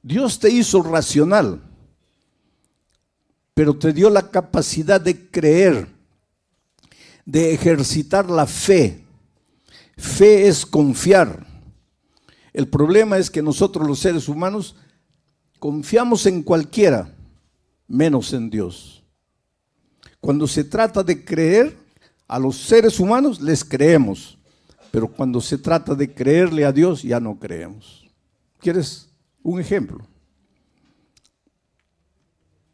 Dios te hizo racional, pero te dio la capacidad de creer, de ejercitar la fe. Fe es confiar. El problema es que nosotros los seres humanos confiamos en cualquiera, menos en Dios. Cuando se trata de creer, a los seres humanos les creemos, pero cuando se trata de creerle a Dios ya no creemos. ¿Quieres un ejemplo?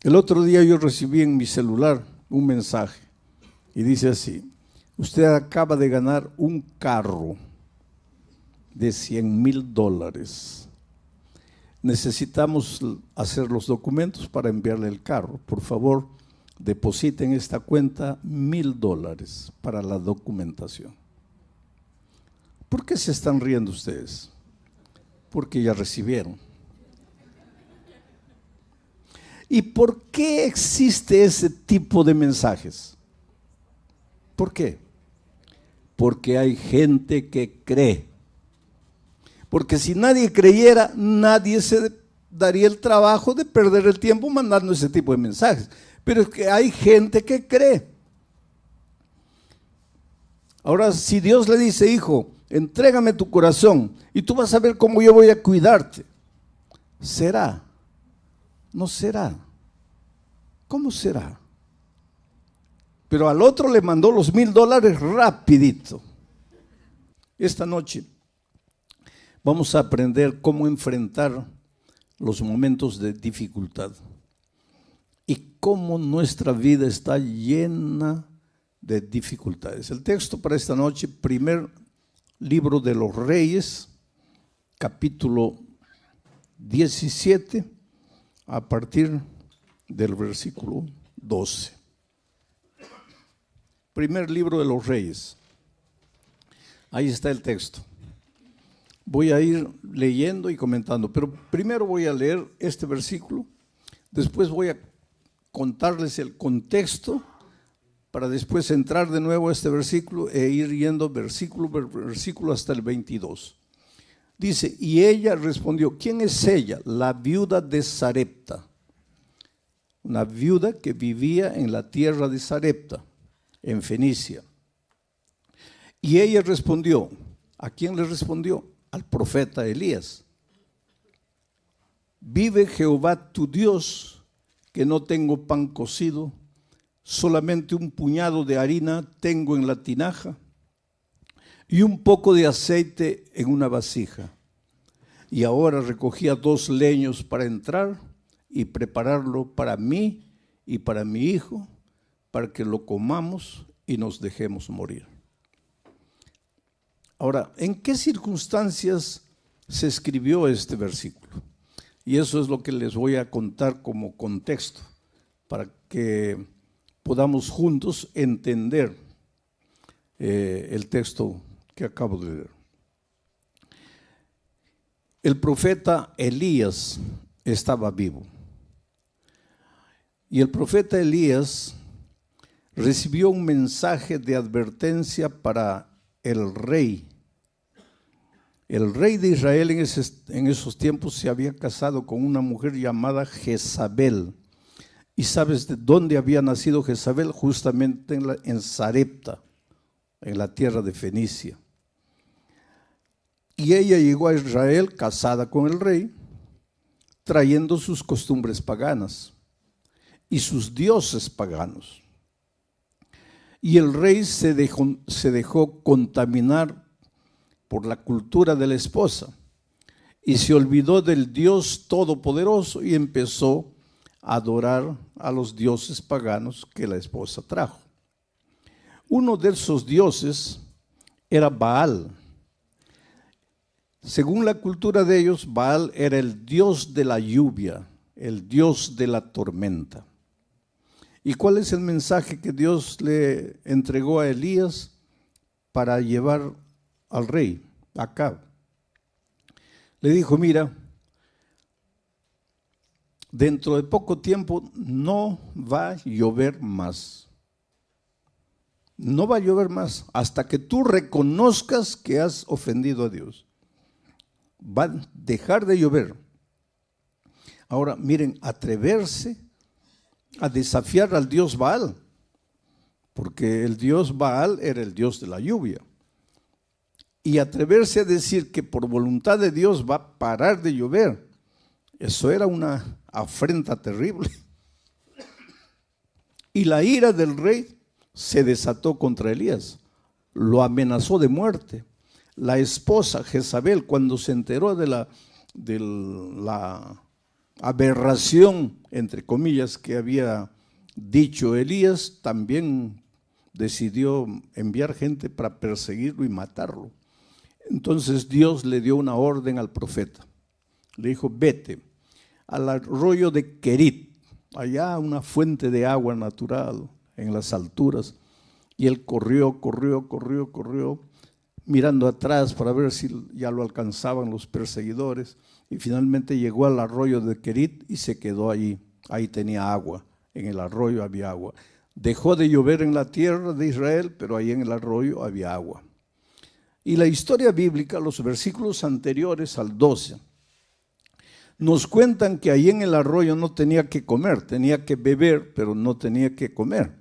El otro día yo recibí en mi celular un mensaje y dice así: usted acaba de ganar un carro de $100,000. Necesitamos hacer los documentos para enviarle el carro. Por favor, depositen en esta cuenta $1,000 para la documentación. ¿Por qué se están riendo ustedes? Porque ya recibieron. ¿Y por qué existe ese tipo de mensajes? ¿Por qué? Porque hay gente que cree. Porque si nadie creyera, nadie se daría el trabajo de perder el tiempo mandando ese tipo de mensajes. Pero es que hay gente que cree. Ahora, si Dios le dice: hijo, entrégame tu corazón y tú vas a ver cómo yo voy a cuidarte, ¿será? No será. ¿Cómo será? Pero al otro le mandó los $1,000 rapidito. Esta noche vamos a aprender cómo enfrentar los momentos de dificultad y cómo nuestra vida está llena de dificultades. El texto para esta noche, primer libro de los Reyes, capítulo 17, a partir del versículo 12. Primer libro de los Reyes. Ahí está el texto. Voy a ir leyendo y comentando, pero primero voy a leer este versículo, después voy a contarles el contexto para después entrar de nuevo a este versículo e ir yendo versículo por versículo hasta el 22. Dice: y ella respondió. ¿Quién es ella? La viuda de Sarepta, una viuda que vivía en la tierra de Sarepta, en Fenicia. Y ella respondió. ¿A quién le respondió? Al profeta Elías. Vive Jehová tu Dios, que no tengo pan cocido, solamente un puñado de harina tengo en la tinaja y un poco de aceite en una vasija. Y ahora recogía 2 leños para entrar y prepararlo para mí y para mi hijo, para que lo comamos y nos dejemos morir. Ahora, ¿en qué circunstancias se escribió este versículo? Y eso es lo que les voy a contar como contexto, para que podamos juntos entender el texto que acabo de leer. El profeta Elías estaba vivo. Y el profeta Elías recibió un mensaje de advertencia para el rey. El rey de Israel en esos tiempos se había casado con una mujer llamada Jezabel. ¿Y sabes de dónde había nacido Jezabel? Justamente en Sarepta, en la tierra de Fenicia. Y ella llegó a Israel casada con el rey, trayendo sus costumbres paganas y sus dioses paganos. Y el rey se dejó contaminar por la cultura de la esposa y se olvidó del Dios Todopoderoso y empezó a adorar a los dioses paganos que la esposa trajo. Uno de esos dioses era Baal. Según la cultura de ellos, Baal era el dios de la lluvia, el dios de la tormenta. ¿Y cuál es el mensaje que Dios le entregó a Elías para llevar al rey Acab? Le dijo: mira, dentro de poco tiempo no va a llover más. No va a llover más hasta que tú reconozcas que has ofendido a Dios. Va a dejar de llover. Ahora, miren, atreverse a desafiar al dios Baal, porque el dios Baal era el dios de la lluvia. Y atreverse a decir que por voluntad de Dios va a parar de llover, eso era una afrenta terrible. Y la ira del rey se desató contra Elías, lo amenazó de muerte. La esposa Jezabel, cuando se enteró de la aberración, entre comillas, que había dicho Elías, también decidió enviar gente para perseguirlo y matarlo. Entonces Dios le dio una orden al profeta. Le dijo, vete al arroyo de Querit, allá una fuente de agua natural en las alturas. Y él corrió, mirando atrás para ver si ya lo alcanzaban los perseguidores. Y finalmente llegó al arroyo de Querit y se quedó allí. Ahí tenía agua, en el arroyo había agua. Dejó de llover en la tierra de Israel, pero ahí en el arroyo había agua. Y la historia bíblica, los versículos anteriores al 12, nos cuentan que ahí en el arroyo no tenía que comer, tenía que beber, pero no tenía que comer.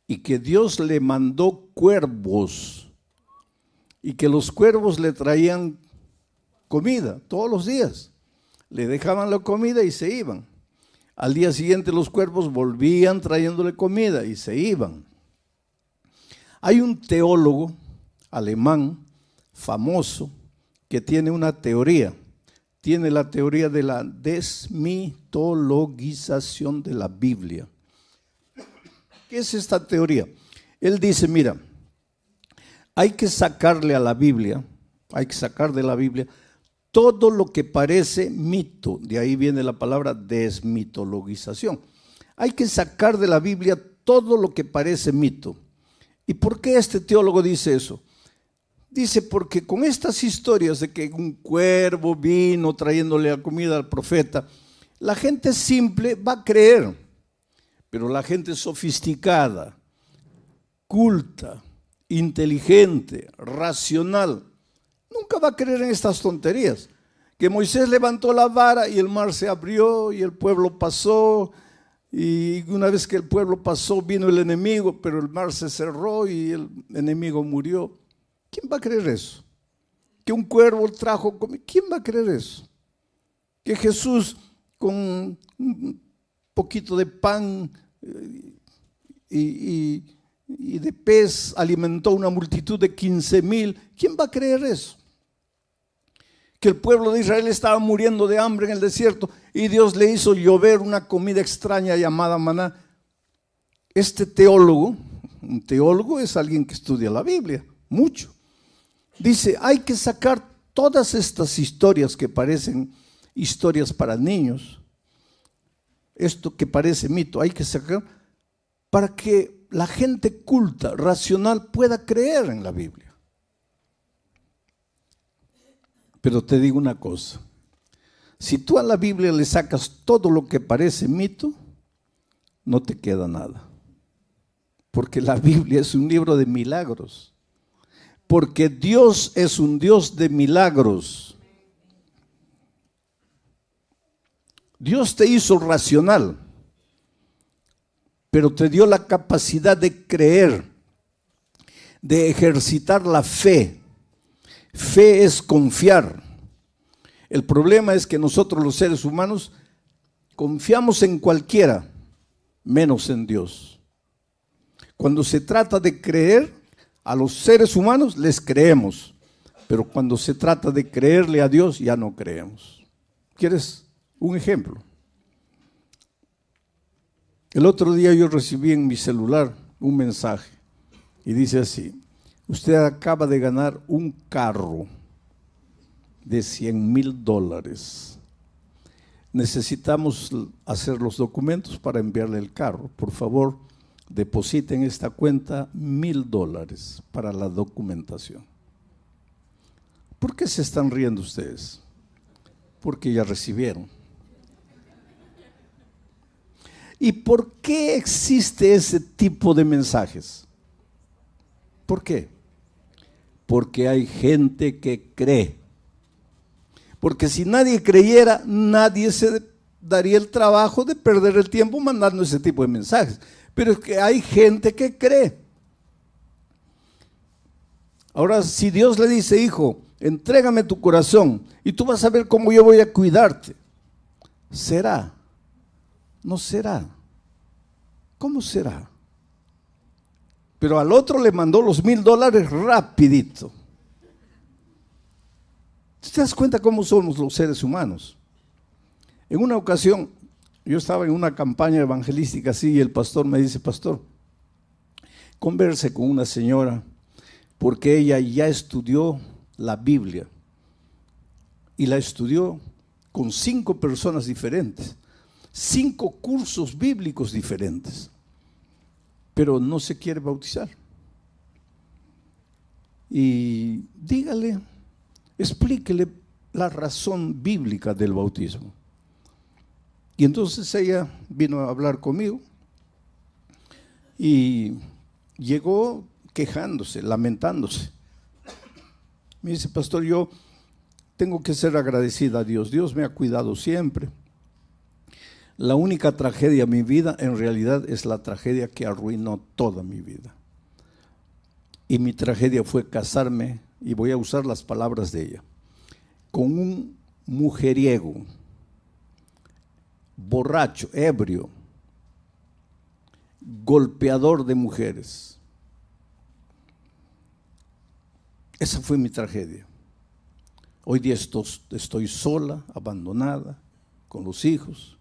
Y que Dios le mandó cuervos, y que los cuervos le traían comida todos los días. Le dejaban la comida y se iban. Al día siguiente los cuervos volvían trayéndole comida y se iban. Hay un teólogo alemán famoso que tiene una teoría. Tiene la teoría de la desmitologización de la Biblia. ¿Qué es esta teoría? Él dice, mira, hay que sacarle a la Biblia, hay que sacar de la Biblia todo lo que parece mito. De ahí viene la palabra desmitologización. Hay que sacar de la Biblia todo lo que parece mito. ¿Y por qué este teólogo dice eso? Dice, porque con estas historias de que un cuervo vino trayéndole la comida al profeta, la gente simple va a creer, pero la gente sofisticada, culta, inteligente, racional, nunca va a creer en estas tonterías. Que Moisés levantó la vara y el mar se abrió y el pueblo pasó, y una vez que el pueblo pasó vino el enemigo, pero el mar se cerró y el enemigo murió. ¿Quién va a creer eso? Que un cuervo trajo comida. ¿Quién va a creer eso? Que Jesús con un poquito de pan y de pez alimentó una multitud de 15,000. ¿Quién va a creer eso? Que el pueblo de Israel estaba muriendo de hambre en el desierto y Dios le hizo llover una comida extraña llamada maná. Este teólogo, un teólogo es alguien que estudia la Biblia, mucho. Dice, hay que sacar todas estas historias que parecen historias para niños, esto que parece mito, hay que sacar para que la gente culta, racional, pueda creer en la Biblia. Pero te digo una cosa, si tú a la Biblia le sacas todo lo que parece mito, no te queda nada. Porque la Biblia es un libro de milagros. Porque Dios es un Dios de milagros. Dios te hizo racional, pero te dio la capacidad de creer, de ejercitar la fe. Fe es confiar. El problema es que nosotros los seres humanos confiamos en cualquiera, menos en Dios. Cuando se trata de creer, a los seres humanos les creemos, pero cuando se trata de creerle a Dios ya no creemos. ¿Quieres un ejemplo? El otro día yo recibí en mi celular un mensaje y dice así: usted acaba de ganar un carro de $100,000. Necesitamos hacer los documentos para enviarle el carro. Por favor, deposite en esta cuenta $1,000 para la documentación. ¿Por qué se están riendo ustedes? Porque ya recibieron. ¿Y por qué existe ese tipo de mensajes? ¿Por qué? Porque hay gente que cree. Porque si nadie creyera, nadie se daría el trabajo de perder el tiempo mandando ese tipo de mensajes. Pero es que hay gente que cree. Ahora, si Dios le dice, hijo, entrégame tu corazón y tú vas a ver cómo yo voy a cuidarte, ¿será? ¿No será? ¿Cómo será? Pero al otro le mandó los $1,000 rapidito. ¿Te das cuenta cómo somos los seres humanos? En una ocasión, yo estaba en una campaña evangelística así y el pastor me dice, pastor, converse con una señora porque ella ya estudió la Biblia y la estudió con 5 personas diferentes, 5 cursos bíblicos diferentes, pero no se quiere bautizar. Y dígale, explíquele la razón bíblica del bautismo. Y entonces ella vino a hablar conmigo y llegó quejándose, lamentándose. Me dice, pastor, yo tengo que ser agradecida a Dios. Dios me ha cuidado siempre. La única tragedia de mi vida en realidad es la tragedia que arruinó toda mi vida. Y mi tragedia fue casarme, y voy a usar las palabras de ella, con un mujeriego, borracho, ebrio, golpeador de mujeres. Esa fue mi tragedia. Hoy día estoy sola, abandonada, con los hijos,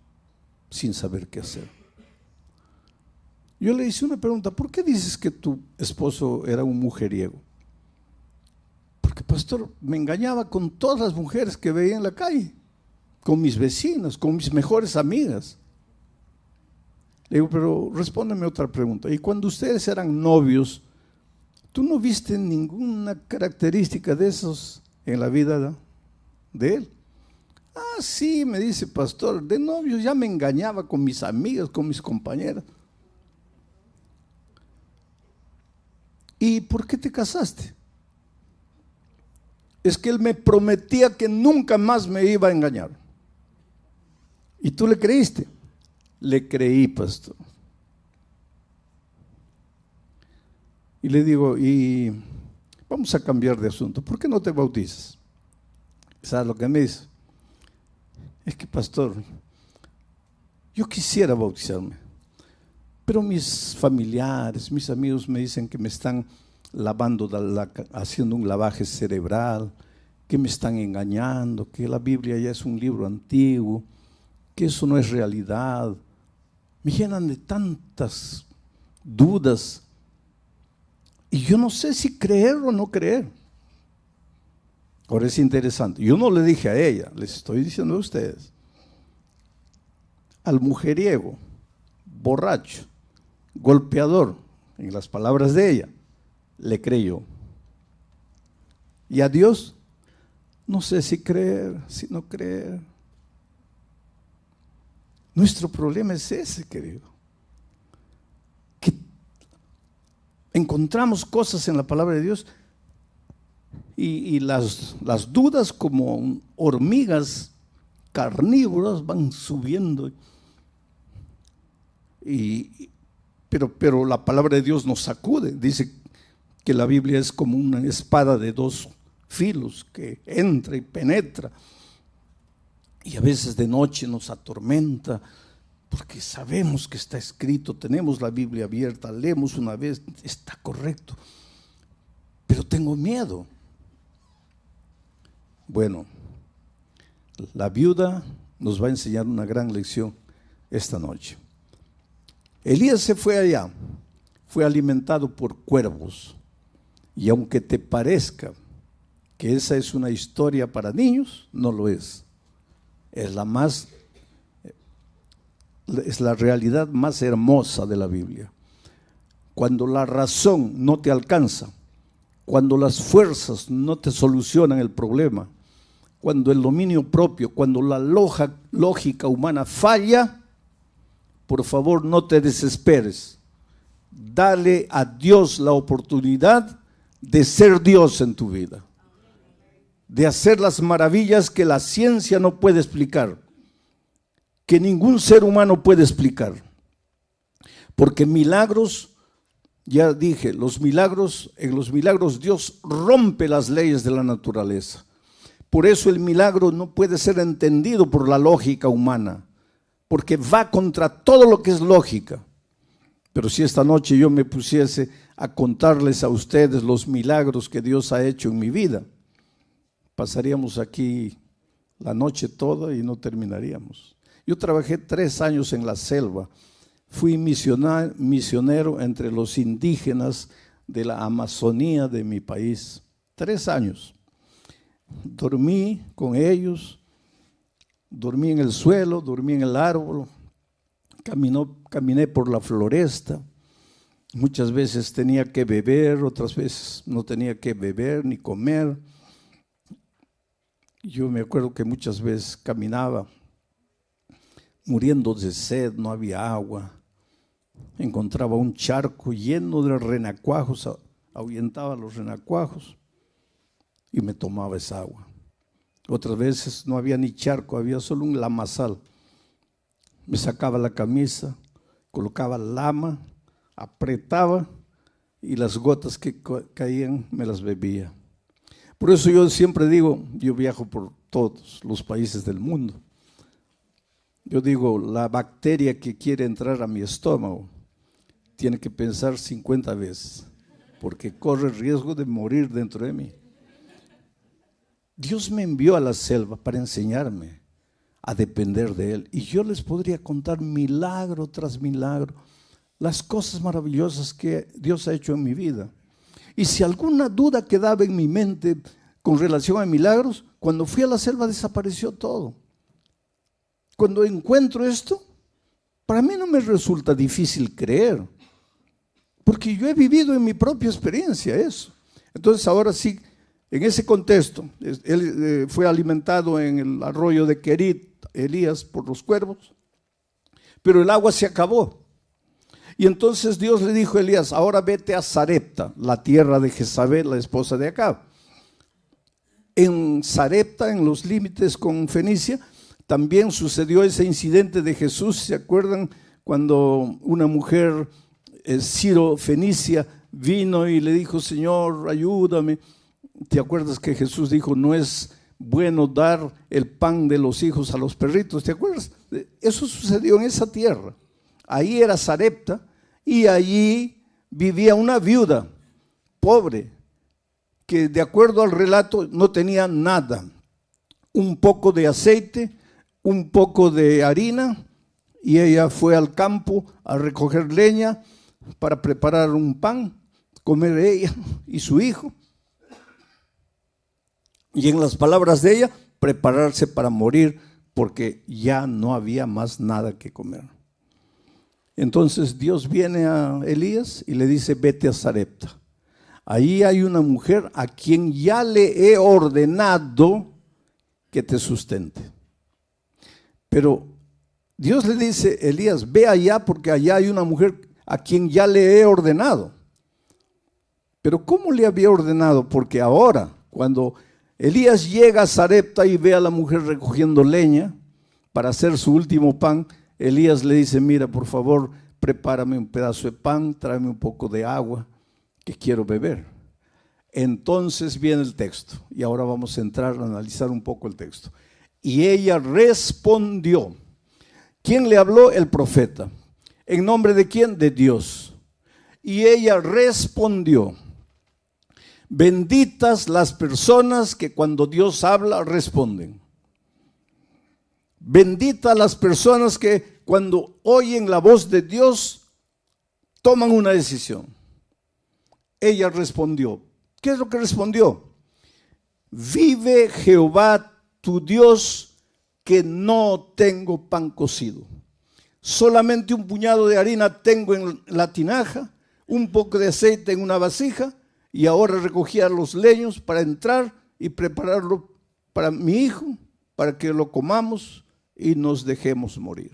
sin saber qué hacer. Yo le hice una pregunta, ¿por qué dices que tu esposo era un mujeriego? Porque, pastor, me engañaba con todas las mujeres que veía en la calle, con mis vecinas, con mis mejores amigas. Le digo, pero respóndeme otra pregunta. Y cuando ustedes eran novios, ¿tú no viste ninguna característica de esos en la vida de él? Ah, sí, me dice, pastor, de novios ya me engañaba con mis amigas, con mis compañeras. ¿Y por qué te casaste? Es que él me prometía que nunca más me iba a engañar. ¿Y tú le creíste? Le creí, pastor. Y le digo, y vamos a cambiar de asunto. ¿Por qué no te bautizas? ¿Sabes lo que me dice? Es que, pastor, yo quisiera bautizarme, pero mis familiares, mis amigos me dicen que me están lavando, haciendo un lavaje cerebral, que me están engañando, que la Biblia ya es un libro antiguo, que eso no es realidad. Me llenan de tantas dudas y yo no sé si creer o no creer. Ahora es interesante, yo no le dije a ella, les estoy diciendo a ustedes. Al mujeriego, borracho, golpeador, en las palabras de ella, le creyó. Y a Dios, no sé si creer, si no creer. Nuestro problema es ese, querido. Que encontramos cosas en la palabra de Dios y las dudas como hormigas carnívoras van subiendo. Pero la palabra de Dios nos sacude. Dice que la Biblia es como una espada de 2 filos que entra y penetra. Y a veces de noche nos atormenta porque sabemos que está escrito, tenemos la Biblia abierta, leemos una vez, está correcto. Pero tengo miedo. Bueno, la viuda nos va a enseñar una gran lección esta noche. Elías se fue allá, fue alimentado por cuervos. Y aunque te parezca que esa es una historia para niños, no lo es. Es la realidad más hermosa de la Biblia. Cuando la razón no te alcanza, cuando las fuerzas no te solucionan el problema, cuando el dominio propio, cuando la lógica humana falla, por favor no te desesperes. Dale a Dios la oportunidad de ser Dios en tu vida, de hacer las maravillas que la ciencia no puede explicar. que ningún ser humano puede explicar. Porque milagros, ya dije, en los milagros Dios rompe las leyes de la naturaleza. Por eso el milagro no puede ser entendido por la lógica humana, porque va contra todo lo que es lógica. Pero si esta noche yo me pusiese a contarles a ustedes los milagros que Dios ha hecho en mi vida, pasaríamos aquí la noche toda y no terminaríamos. Yo trabajé 3 años en la selva, fui misionero entre los indígenas de la Amazonía de mi país, 3 años. Dormí con ellos, dormí en el suelo, dormí en el árbol, caminé por la floresta. Muchas veces tenía que beber, otras veces no tenía que beber ni comer. Yo me acuerdo que muchas veces caminaba muriendo de sed, no había agua. Encontraba un charco lleno de renacuajos, ahuyentaba los renacuajos y me tomaba esa agua. Otras veces no había ni charco, había solo un lamazal. Me sacaba la camisa, colocaba lama, apretaba y las gotas que caían me las bebía. Por eso yo siempre digo, yo viajo por todos los países del mundo. Yo digo, la bacteria que quiere entrar a mi estómago tiene que pensar 50 veces, porque corre el riesgo de morir dentro de mí. Dios me envió a la selva para enseñarme a depender de Él. Y yo les podría contar milagro tras milagro, las cosas maravillosas que Dios ha hecho en mi vida. Y si alguna duda quedaba en mi mente con relación a milagros, cuando fui a la selva desapareció todo. Cuando encuentro esto, para mí no me resulta difícil creer, porque yo he vivido en mi propia experiencia eso. Entonces ahora sí, en ese contexto, él fue alimentado en el arroyo de Querit, Elías, por los cuervos, pero el agua se acabó. Y entonces Dios le dijo a Elías, ahora vete a Sarepta, la tierra de Jezabel, la esposa de Acab. En Sarepta, en los límites con Fenicia, también sucedió ese incidente de Jesús. ¿Se acuerdan cuando una mujer Ciro-Fenicia vino y le dijo, Señor, ayúdame? ¿Te acuerdas que Jesús dijo, no es bueno dar el pan de los hijos a los perritos? ¿Te acuerdas? Eso sucedió en esa tierra. Ahí era Sarepta y allí vivía una viuda pobre que, de acuerdo al relato, no tenía nada. Un poco de aceite, un poco de harina, y ella fue al campo a recoger leña para preparar un pan, comer ella y su hijo. Y en las palabras de ella, prepararse para morir porque ya no había más nada que comer. Entonces Dios viene a Elías y le dice, vete a Sarepta. Ahí hay una mujer a quien ya le he ordenado que te sustente. Pero Dios le dice, Elías, ve allá porque allá hay una mujer a quien ya le he ordenado. Pero ¿cómo le había ordenado? Porque ahora, cuando Elías llega a Sarepta y ve a la mujer recogiendo leña para hacer su último pan, Elías le dice, mira, por favor, prepárame un pedazo de pan, tráeme un poco de agua, que quiero beber. Entonces viene el texto, y ahora vamos a entrar a analizar un poco el texto. Y ella respondió. ¿Quién le habló? El profeta. ¿En nombre de quién? De Dios. Y ella respondió. Benditas las personas que cuando Dios habla responden. Benditas las personas que cuando oyen la voz de Dios toman una decisión. Ella respondió. ¿Qué es lo que respondió? Vive Jehová tu Dios, que no tengo pan cocido. Solamente un puñado de harina tengo en la tinaja, un poco de aceite en una vasija, y ahora recogía los leños para entrar y prepararlo para mi hijo, para que lo comamos y nos dejemos morir.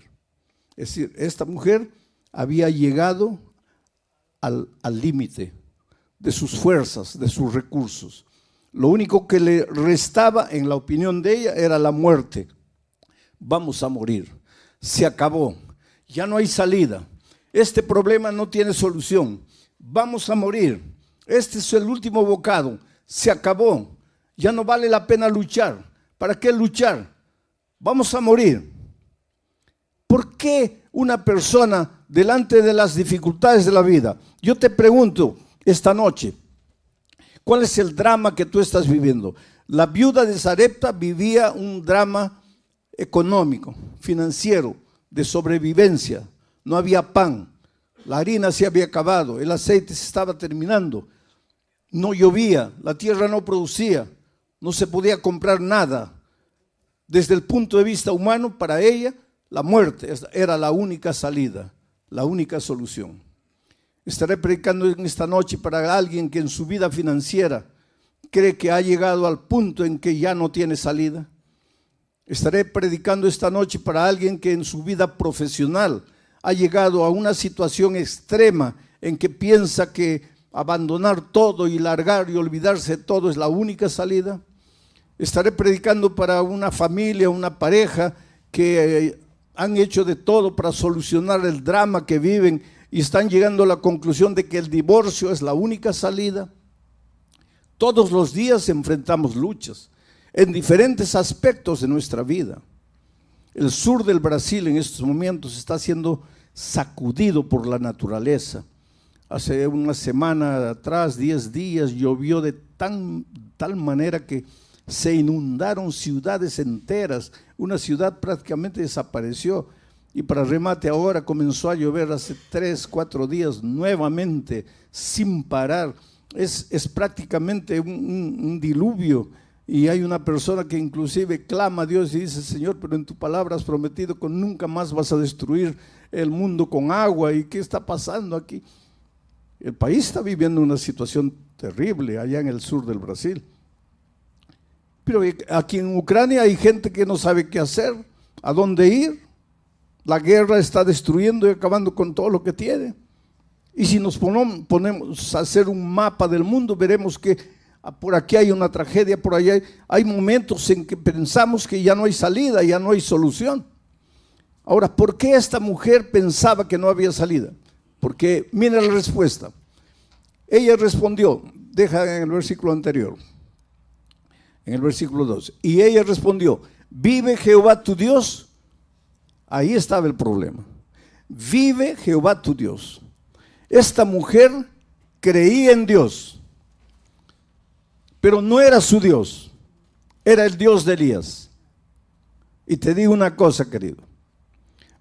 Es decir, esta mujer había llegado al límite de sus fuerzas, de sus recursos. Lo único que le restaba, en la opinión de ella, era la muerte. Vamos a morir. se acabó, ya no hay salida, este problema no tiene solución, vamos a morir, este es el último bocado, se acabó, ya no vale la pena luchar. ¿Para qué luchar? Vamos a morir. ¿Por qué una persona delante de las dificultades de la vida? Yo te pregunto esta noche, ¿cuál es el drama que tú estás viviendo? La viuda de Sarepta vivía un drama económico, financiero, de sobrevivencia. No había pan, la harina se había acabado, el aceite se estaba terminando, no llovía, la tierra no producía, no se podía comprar nada. Desde el punto de vista humano, para ella, la muerte era la única salida, la única solución. Estaré predicando en esta noche para alguien que en su vida financiera cree que ha llegado al punto en que ya no tiene salida. Estaré predicando esta noche para alguien que en su vida profesional ha llegado a una situación extrema en que piensa que abandonar todo y largar y olvidarse de todo es la única salida. Estaré predicando para una familia, una pareja que han hecho de todo para solucionar el drama que viven y están llegando a la conclusión de que el divorcio es la única salida. Todos los días enfrentamos luchas en diferentes aspectos de nuestra vida. El sur del Brasil en estos momentos está siendo sacudido por la naturaleza. Hace una semana atrás, 10 días, llovió de tal manera que se inundaron ciudades enteras, una ciudad prácticamente desapareció y para remate ahora comenzó a llover hace 3, 4 días nuevamente sin parar. Es prácticamente un diluvio y hay una persona que inclusive clama a Dios y dice: Señor, pero en tu palabra has prometido que nunca más vas a destruir el mundo con agua. ¿Y qué está pasando aquí? El país está viviendo una situación terrible allá en el sur del Brasil. Pero aquí en Ucrania hay gente que no sabe qué hacer, a dónde ir. La guerra está destruyendo y acabando con todo lo que tiene. Y si nos ponemos a hacer un mapa del mundo, veremos que por aquí hay una tragedia, por allá hay momentos en que pensamos que ya no hay salida, ya no hay solución. Ahora, ¿por qué esta mujer pensaba que no había salida? Porque mira la respuesta. Ella respondió, deja en el versículo anterior, en el versículo 2, y ella respondió: ¿vive Jehová tu Dios? Ahí estaba el problema. Vive Jehová tu Dios. Esta mujer creía en Dios, pero no era su Dios, era el Dios de Elías. Y te digo una cosa, querido,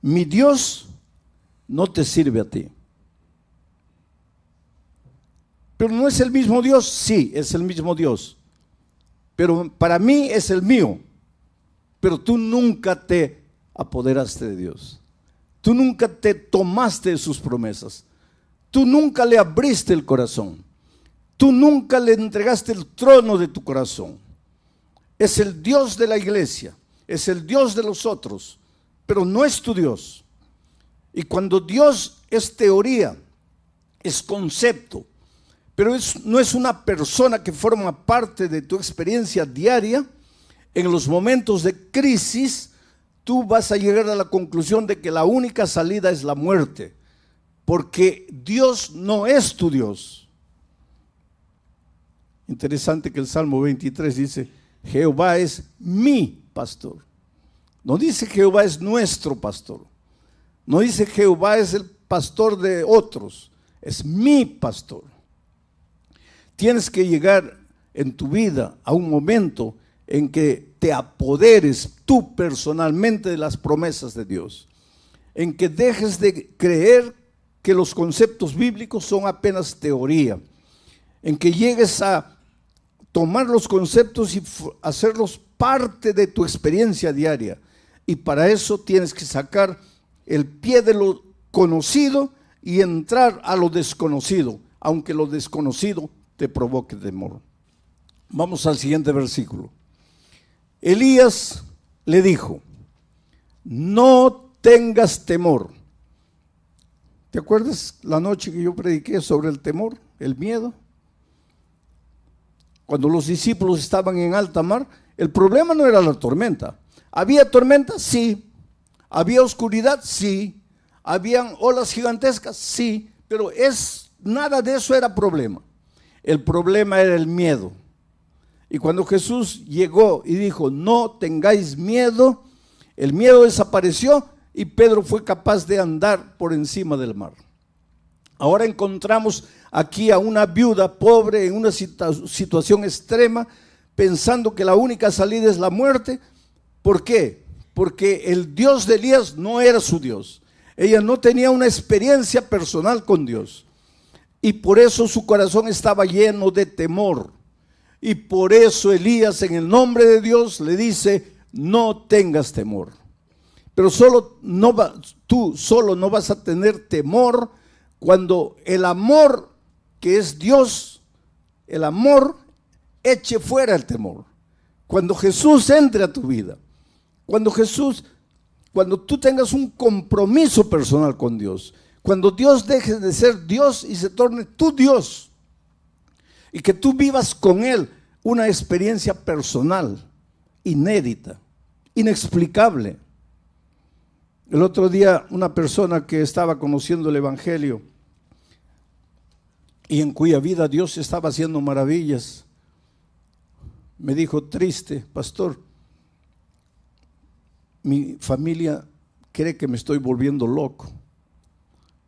mi Dios no te sirve a ti. Pero no es el mismo Dios, sí, es el mismo Dios. Pero para mí es el mío. Pero tú nunca te apoderaste de Dios. Tú nunca te tomaste de sus promesas. Tú nunca le abriste el corazón. Tú nunca le entregaste el trono de tu corazón. Es el Dios de la iglesia, es el Dios de los otros, pero no es tu Dios. Y cuando Dios es teoría, es concepto, pero no es una persona que forma parte de tu experiencia diaria, en los momentos de crisis, tú vas a llegar a la conclusión de que la única salida es la muerte, porque Dios no es tu Dios. Interesante que el Salmo 23 dice: Jehová es mi pastor. No dice Jehová es nuestro pastor. No dice Jehová es el pastor de otros. Es mi pastor. Tienes que llegar en tu vida a un momento en que te apoderes tú personalmente de las promesas de Dios. En que dejes de creer que los conceptos bíblicos son apenas teoría. En que llegues a tomar los conceptos y hacerlos parte de tu experiencia diaria. Y para eso tienes que sacar el pie de lo conocido y entrar a lo desconocido, aunque lo desconocido te provoque temor. Vamos al siguiente versículo. Elías le dijo: no tengas temor. ¿Te acuerdas la noche que yo prediqué sobre el temor, el miedo? Cuando los discípulos estaban en alta mar, el problema no era la tormenta. ¿Había tormenta? Sí. ¿Había oscuridad? Sí. ¿Habían olas gigantescas? Sí. Pero nada de eso era problema. El problema era el miedo. Y cuando Jesús llegó y dijo, no tengáis miedo, el miedo desapareció y Pedro fue capaz de andar por encima del mar. Ahora encontramos aquí a una viuda pobre en una situación extrema, pensando que la única salida es la muerte. ¿Por qué? Porque el Dios de Elías no era su Dios. Ella no tenía una experiencia personal con Dios. Y por eso su corazón estaba lleno de temor. Y por eso Elías, en el nombre de Dios, le dice, no tengas temor. Pero tú solo no vas a tener temor cuando el amor que es Dios, el amor eche fuera el temor. Cuando Jesús entre a tu vida, cuando tú tengas un compromiso personal con Dios, cuando Dios deje de ser Dios y se torne tu Dios, y que tú vivas con Él una experiencia personal, inédita, inexplicable. El otro día una persona que estaba conociendo el Evangelio y en cuya vida Dios estaba haciendo maravillas, me dijo, triste, pastor, mi familia cree que me estoy volviendo loco,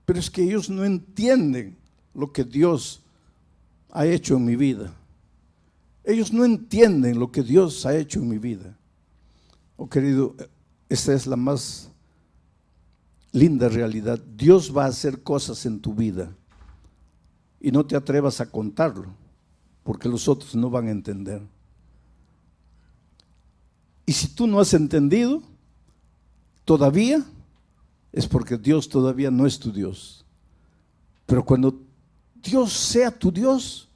pero es que ellos no entienden lo que Dios ha hecho en mi vida. Ellos no entienden lo que Dios ha hecho en mi vida. Oh querido, esta es la más linda realidad. Dios va a hacer cosas en tu vida y no te atrevas a contarlo, porque los otros no van a entender. Y si tú no has entendido todavía, es porque Dios todavía no es tu Dios. Pero cuando Dios sea tu Dios,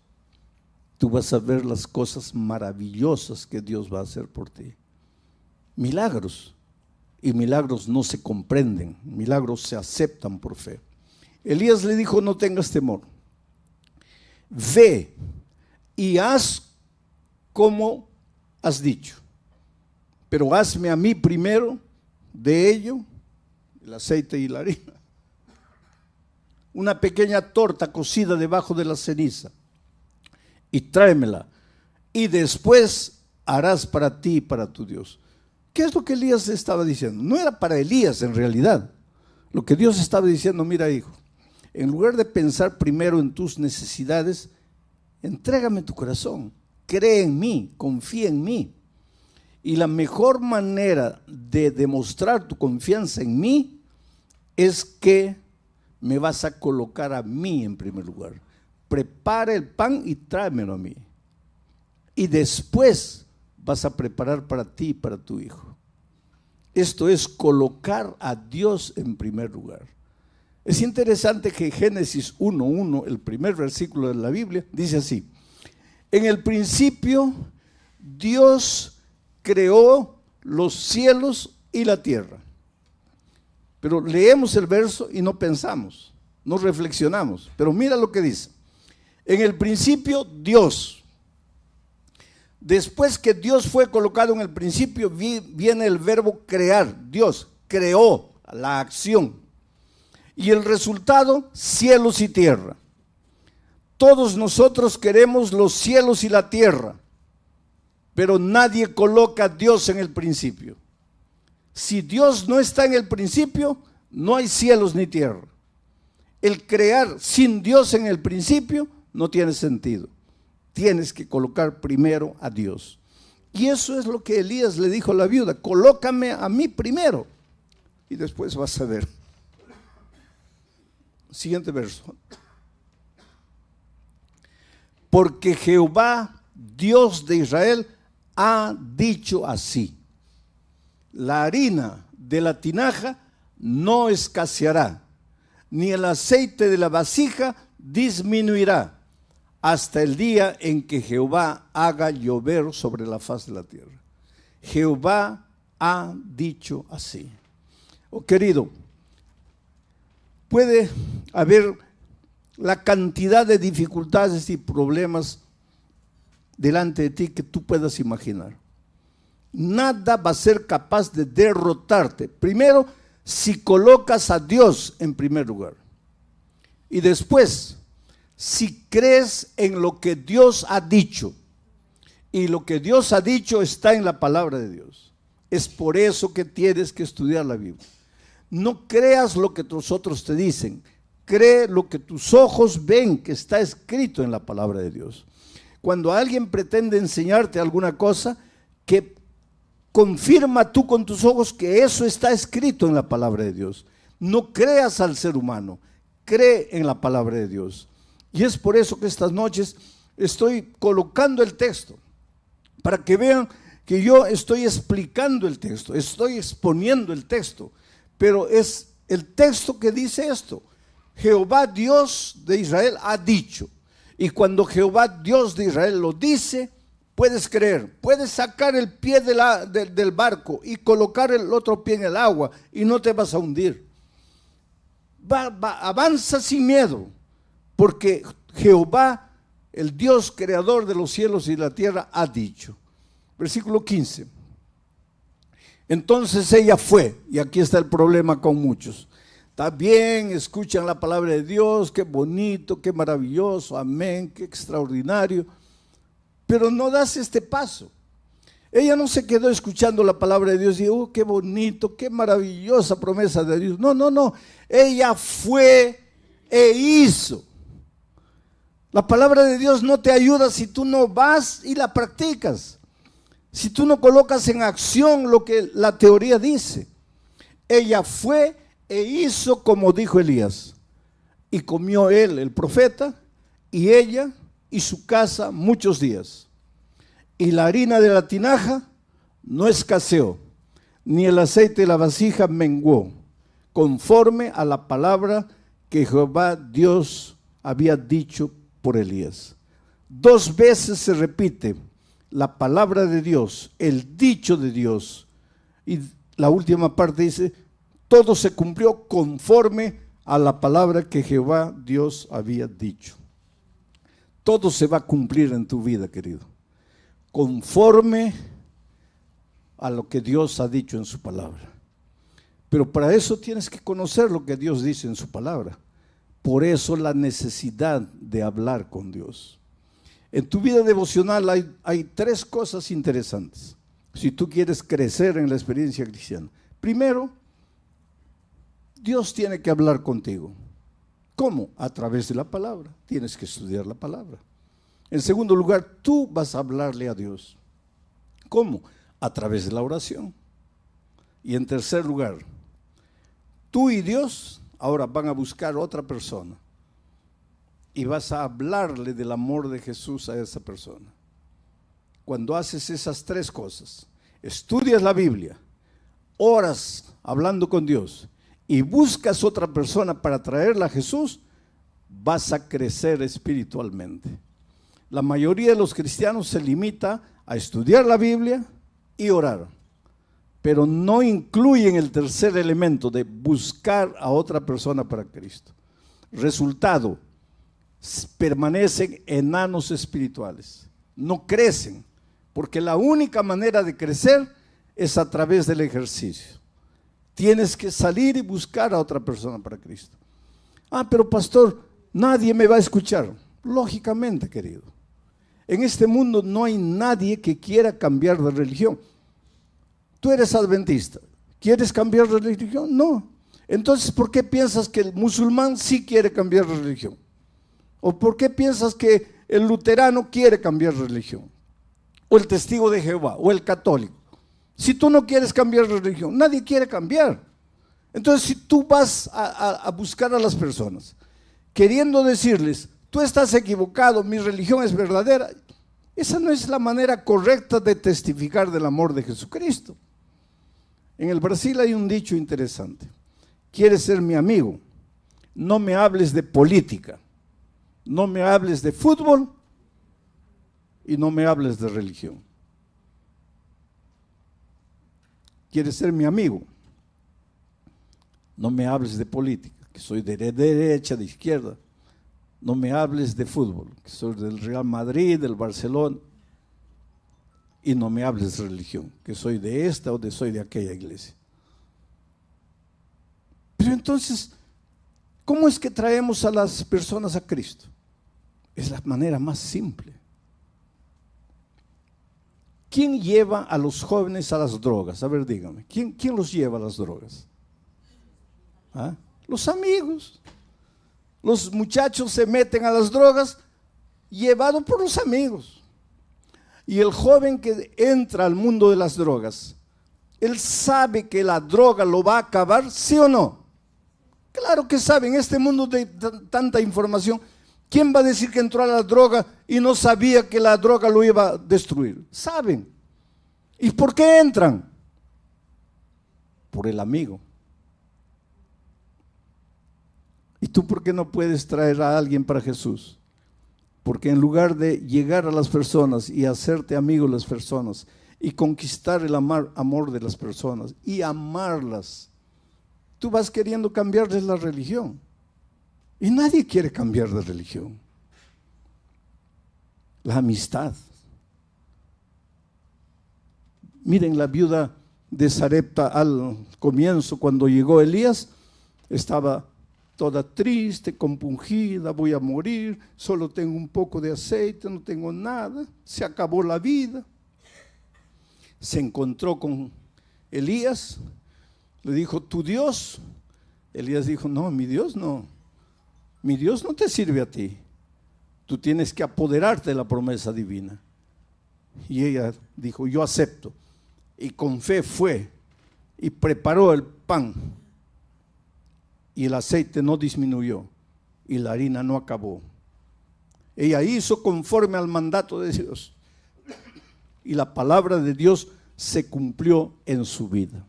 tú vas a ver las cosas maravillosas que Dios va a hacer por ti. Milagros. Y milagros no se comprenden, milagros se aceptan por fe. Elías le dijo, no tengas temor. Ve y haz como has dicho. Pero hazme a mí primero de ello, el aceite y la harina, una pequeña torta cocida debajo de la ceniza, y tráemela, y después harás para ti y para tu Dios. ¿Qué es lo que Elías estaba diciendo? No era para Elías en realidad. Lo que Dios estaba diciendo, mira hijo, en lugar de pensar primero en tus necesidades, entrégame tu corazón, cree en mí, confía en mí. Y la mejor manera de demostrar tu confianza en mí es que me vas a colocar a mí en primer lugar. Prepara el pan y tráemelo a mí. Y después vas a preparar para ti y para tu hijo. Esto es colocar a Dios en primer lugar. Es interesante que Génesis 1:1, el primer versículo de la Biblia, dice así: en el principio Dios creó los cielos y la tierra. Pero leemos el verso y no pensamos, no reflexionamos. Pero mira lo que dice: en el principio Dios. Después que Dios fue colocado en el principio, viene el verbo crear. Dios creó la acción. Y el resultado, cielos y tierra. Todos nosotros queremos los cielos y la tierra, pero nadie coloca a Dios en el principio. Si Dios no está en el principio, no hay cielos ni tierra. El crear sin Dios en el principio no tiene sentido. Tienes que colocar primero a Dios. Y eso es lo que Elías le dijo a la viuda: colócame a mí primero y después vas a ver. Siguiente verso. Porque Jehová, Dios de Israel, ha dicho así: la harina de la tinaja no escaseará, ni el aceite de la vasija disminuirá, hasta el día en que Jehová haga llover sobre la faz de la tierra. Jehová ha dicho así. Oh querido, puede haber la cantidad de dificultades y problemas delante de ti que tú puedas imaginar. Nada va a ser capaz de derrotarte. Primero, si colocas a Dios en primer lugar. Y después, si crees en lo que Dios ha dicho. Y lo que Dios ha dicho está en la palabra de Dios. Es por eso que tienes que estudiar la Biblia. No creas lo que los otros te dicen. Cree lo que tus ojos ven que está escrito en la palabra de Dios. Cuando alguien pretende enseñarte alguna cosa, que confirma tú con tus ojos que eso está escrito en la palabra de Dios. No creas al ser humano, cree en la palabra de Dios. Y es por eso que estas noches estoy colocando el texto, para que vean que yo estoy explicando el texto, estoy exponiendo el texto, pero es el texto que dice esto: Jehová Dios de Israel ha dicho. Y cuando Jehová Dios de Israel lo dice, puedes creer, puedes sacar el pie del barco y colocar el otro pie en el agua y no te vas a hundir. Avanza sin miedo, porque Jehová, el Dios creador de los cielos y la tierra, ha dicho. Versículo 15. Entonces ella fue, y aquí está el problema con muchos. Está bien, escuchan la palabra de Dios, qué bonito, qué maravilloso, amén, qué extraordinario, pero no das este paso. Ella no se quedó escuchando la palabra de Dios y dijo, qué bonito, qué maravillosa promesa de Dios. No, ella fue e hizo. La palabra de Dios no te ayuda si tú no vas y la practicas, si tú no colocas en acción lo que la teoría dice. Ella fue e hizo como dijo Elías, y comió él, el profeta, y ella y su casa muchos días. Y la harina de la tinaja no escaseó, ni el aceite de la vasija menguó, conforme a la palabra que Jehová Dios había dicho por Elías. 2 veces se repite la palabra de Dios, el dicho de Dios, y la última parte dice, todo se cumplió conforme a la palabra que Jehová Dios había dicho. Todo se va a cumplir en tu vida, querido, conforme a lo que Dios ha dicho en su palabra. Pero para eso tienes que conocer lo que Dios dice en su palabra. Por eso la necesidad de hablar con Dios. En tu vida devocional hay 3 cosas interesantes, si tú quieres crecer en la experiencia cristiana. Primero, Dios tiene que hablar contigo. ¿Cómo? A través de la palabra. Tienes que estudiar la palabra. En segundo lugar, tú vas a hablarle a Dios. ¿Cómo? A través de la oración. Y en tercer lugar, tú y Dios ahora van a buscar otra persona y vas a hablarle del amor de Jesús a esa persona. Cuando haces esas 3 cosas, estudias la Biblia, oras hablando con Dios y buscas otra persona para traerla a Jesús, vas a crecer espiritualmente. La mayoría de los cristianos se limita a estudiar la Biblia y orar, pero no incluyen el tercer elemento de buscar a otra persona para Cristo. Resultado, permanecen enanos espirituales, no crecen, porque la única manera de crecer es a través del ejercicio. Tienes que salir y buscar a otra persona para Cristo. Pero pastor, nadie me va a escuchar. Lógicamente, querido. En este mundo no hay nadie que quiera cambiar de religión. Tú eres adventista, ¿quieres cambiar de religión? No. Entonces, ¿por qué piensas que el musulmán sí quiere cambiar de religión? ¿O por qué piensas que el luterano quiere cambiar de religión? O el testigo de Jehová, o el católico. Si tú no quieres cambiar de religión, nadie quiere cambiar. Entonces, si tú vas a buscar a las personas, queriendo decirles, tú estás equivocado, mi religión es verdadera, esa no es la manera correcta de testificar del amor de Jesucristo. En el Brasil hay un dicho interesante: ¿quieres ser mi amigo? No me hables de política, no me hables de fútbol y no me hables de religión. ¿Quieres ser mi amigo? No me hables de política, que soy de derecha, de izquierda. No me hables de fútbol, que soy del Real Madrid, del Barcelona. Y no me hables de religión, que soy de esta o soy de aquella iglesia. Pero entonces, ¿cómo es que traemos a las personas a Cristo? Es la manera más simple. ¿Quién lleva a los jóvenes a las drogas? A ver, dígame, ¿quién los lleva a las drogas? ¿Ah? Los amigos. Los muchachos se meten a las drogas llevados por los amigos. Y el joven que entra al mundo de las drogas, él sabe que la droga lo va a acabar, ¿sí o no? Claro que sabe. En este mundo de tanta información, ¿quién va a decir que entró a la droga y no sabía que la droga lo iba a destruir? Saben. ¿Y por qué entran? Por el amigo. ¿Y tú por qué no puedes traer a alguien para Jesús? Porque en lugar de llegar a las personas y hacerte amigo de las personas y conquistar el amor de las personas y amarlas, tú vas queriendo cambiarles la religión. Y nadie quiere cambiar de religión. La amistad. Miren, la viuda de Sarepta al comienzo, cuando llegó Elías, estaba toda triste, compungida, voy a morir, solo tengo un poco de aceite, no tengo nada, se acabó la vida. Se encontró con Elías, le dijo, ¿tu Dios? Elías dijo, no, mi Dios no te sirve a ti, tú tienes que apoderarte de la promesa divina. Y ella dijo, yo acepto, y con fe fue, y preparó el pan, y el aceite no disminuyó, y la harina no acabó. Ella hizo conforme al mandato de Dios, y la palabra de Dios se cumplió en su vida.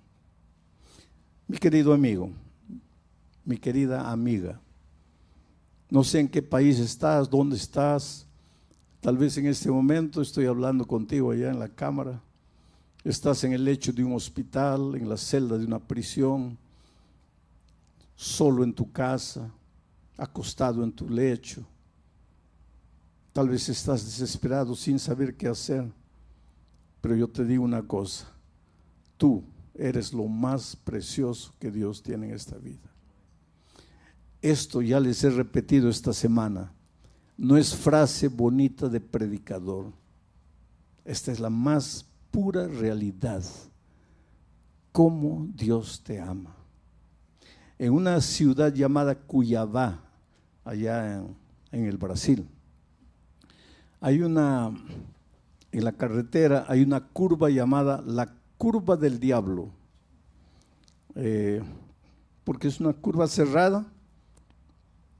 Mi querido amigo, mi querida amiga, no sé en qué país estás, dónde estás. Tal vez en este momento estoy hablando contigo allá en la cámara. Estás en el lecho de un hospital, en la celda de una prisión, solo en tu casa, acostado en tu lecho. Tal vez estás desesperado sin saber qué hacer. Pero yo te digo una cosa, tú eres lo más precioso que Dios tiene en esta vida. Esto ya les he repetido esta semana, no es frase bonita de predicador, esta es la más pura realidad, cómo Dios te ama. En una ciudad llamada Cuiabá, allá en el Brasil, en la carretera hay una curva llamada la curva del diablo, porque es una curva cerrada.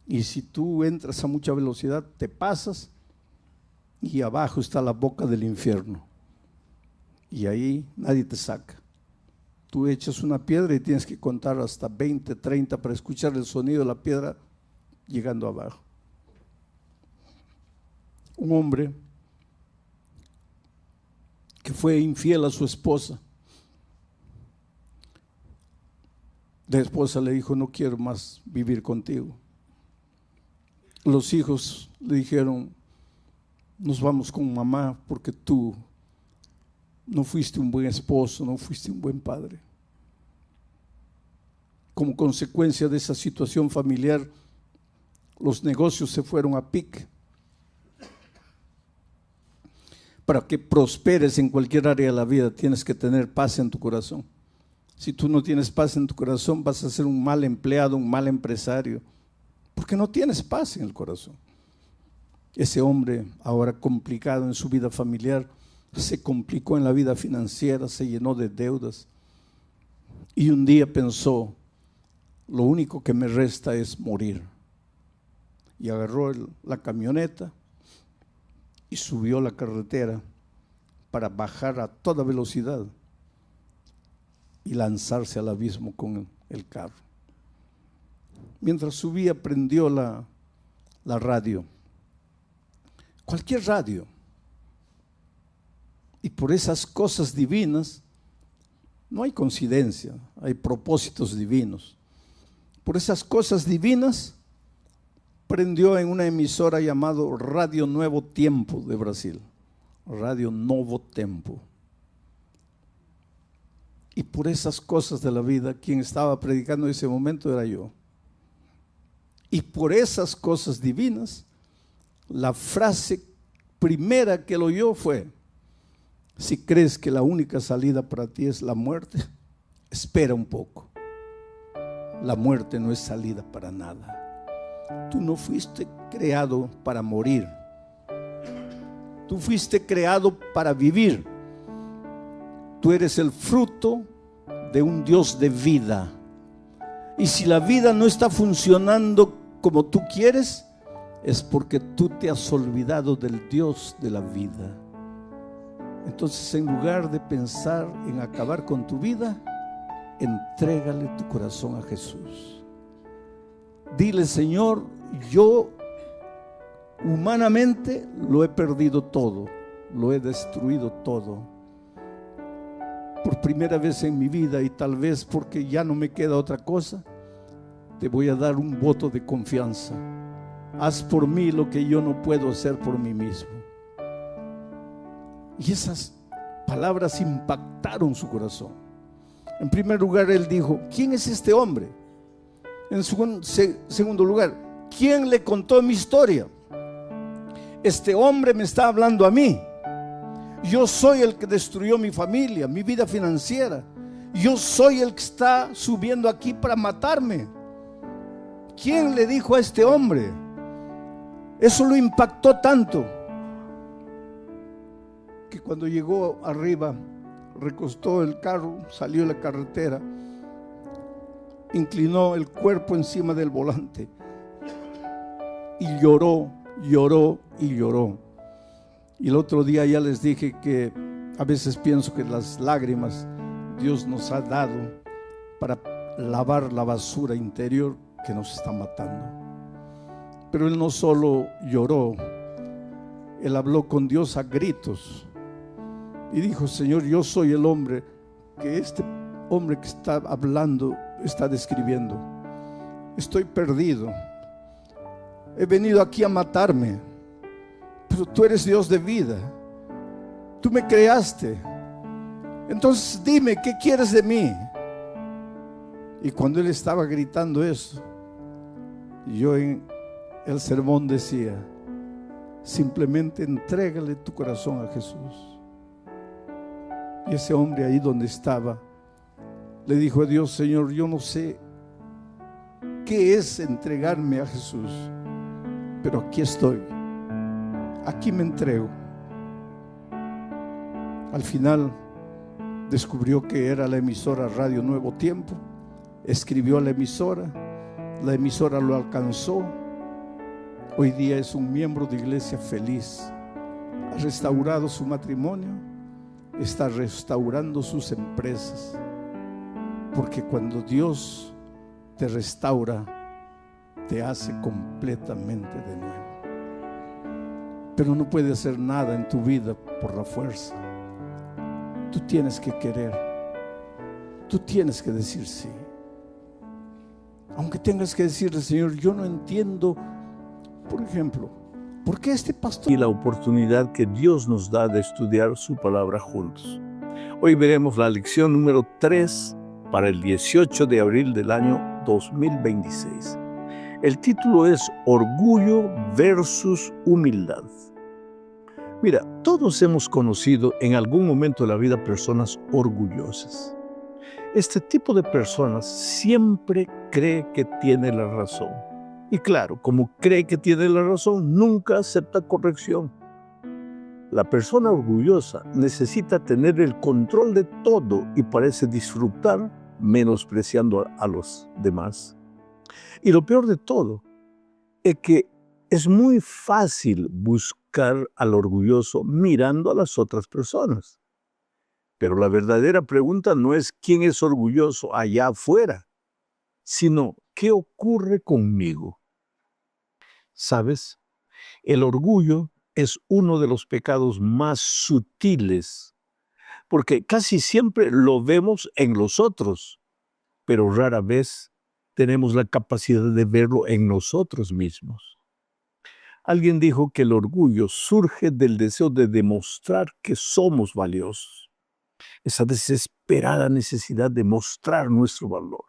Y si tú entras a mucha velocidad, te pasas y abajo está la boca del infierno. Y ahí nadie te saca. Tú echas una piedra y tienes que contar hasta 20, 30 para escuchar el sonido de la piedra llegando abajo. Un hombre que fue infiel a su esposa. La esposa le dijo, no quiero más vivir contigo. Los hijos le dijeron, nos vamos con mamá porque tú no fuiste un buen esposo, no fuiste un buen padre. Como consecuencia de esa situación familiar, los negocios se fueron a pique. Para que prosperes en cualquier área de la vida, tienes que tener paz en tu corazón. Si tú no tienes paz en tu corazón, vas a ser un mal empleado, un mal empresario, porque no tienes paz en el corazón. Ese hombre, ahora complicado en su vida familiar, se complicó en la vida financiera, se llenó de deudas. Y un día pensó, lo único que me resta es morir. Y agarró la camioneta y subió la carretera para bajar a toda velocidad y lanzarse al abismo con el carro. Mientras subía, prendió la radio, cualquier radio, y por esas cosas divinas, no hay coincidencia, hay propósitos divinos. Por esas cosas divinas, prendió en una emisora llamado Radio Nuevo Tiempo de Brasil, Radio Novo Tempo. Y por esas cosas de la vida, quien estaba predicando en ese momento era yo. Y por esas cosas divinas, la frase primera que él oyó fue: si crees que la única salida para ti es la muerte, espera un poco. La muerte no es salida para nada. Tú no fuiste creado para morir. Tú fuiste creado para vivir. Tú eres el fruto de un Dios de vida. Y si la vida no está funcionando como tú quieres, es porque tú te has olvidado del Dios de la vida. Entonces, en lugar de pensar en acabar con tu vida, entrégale tu corazón a Jesús. Dile: Señor, yo humanamente lo he perdido todo, lo he destruido todo. Por primera vez en mi vida, y tal vez porque ya no me queda otra cosa, te voy a dar un voto de confianza. Haz por mí lo que yo no puedo hacer por mí mismo. Y esas palabras impactaron su corazón. En primer lugar, él dijo: ¿quién es este hombre? En segundo lugar, ¿quién le contó mi historia? Este hombre me está hablando a mí. Yo soy el que destruyó mi familia, mi vida financiera. Yo soy el que está subiendo aquí para matarme. ¿Quién le dijo a este hombre? Eso lo impactó tanto que cuando llegó arriba, recostó el carro, salió a la carretera, inclinó el cuerpo encima del volante y lloró, lloró y lloró. Y el otro día ya les dije que a veces pienso que las lágrimas Dios nos ha dado para lavar la basura interior que nos está matando. Pero él no solo lloró, él habló con Dios a gritos y dijo: Señor, yo soy el hombre que este hombre que está hablando está describiendo. Estoy perdido, he venido aquí a matarme, pero tú eres Dios de vida, tú me creaste, entonces dime, ¿qué quieres de mí? Y cuando él estaba gritando eso, yo en el sermón decía: simplemente entrégale tu corazón a Jesús. Y ese hombre ahí donde estaba le dijo a Dios: Señor, yo no sé qué es entregarme a Jesús, pero aquí estoy, aquí me entrego. Al final descubrió que era la emisora Radio Nuevo Tiempo, escribió a la emisora lo alcanzó. Hoy día es un miembro de iglesia feliz, ha restaurado su matrimonio, está restaurando sus empresas, porque cuando Dios te restaura, te hace completamente de nuevo. Pero no puede hacer nada en tu vida por la fuerza. Tú tienes que querer, tú tienes que decir sí. Aunque tengas que decirle: Señor, yo no entiendo, por ejemplo, ¿por qué este pastor? Y la oportunidad que Dios nos da de estudiar su palabra juntos. Hoy veremos la lección número 3 para el 18 de abril del año 2026. El título es Orgullo versus Humildad. Mira, todos hemos conocido en algún momento de la vida personas orgullosas. Este tipo de personas siempre cree que tiene la razón. Y claro, como cree que tiene la razón, nunca acepta corrección. La persona orgullosa necesita tener el control de todo y parece disfrutar menospreciando a los demás. Y lo peor de todo es que es muy fácil buscar al orgulloso mirando a las otras personas. Pero la verdadera pregunta no es quién es orgulloso allá afuera, sino qué ocurre conmigo. ¿Sabes? El orgullo es uno de los pecados más sutiles, porque casi siempre lo vemos en los otros, pero rara vez tenemos la capacidad de verlo en nosotros mismos. Alguien dijo que el orgullo surge del deseo de demostrar que somos valiosos. esa desesperada necesidad de mostrar nuestro valor.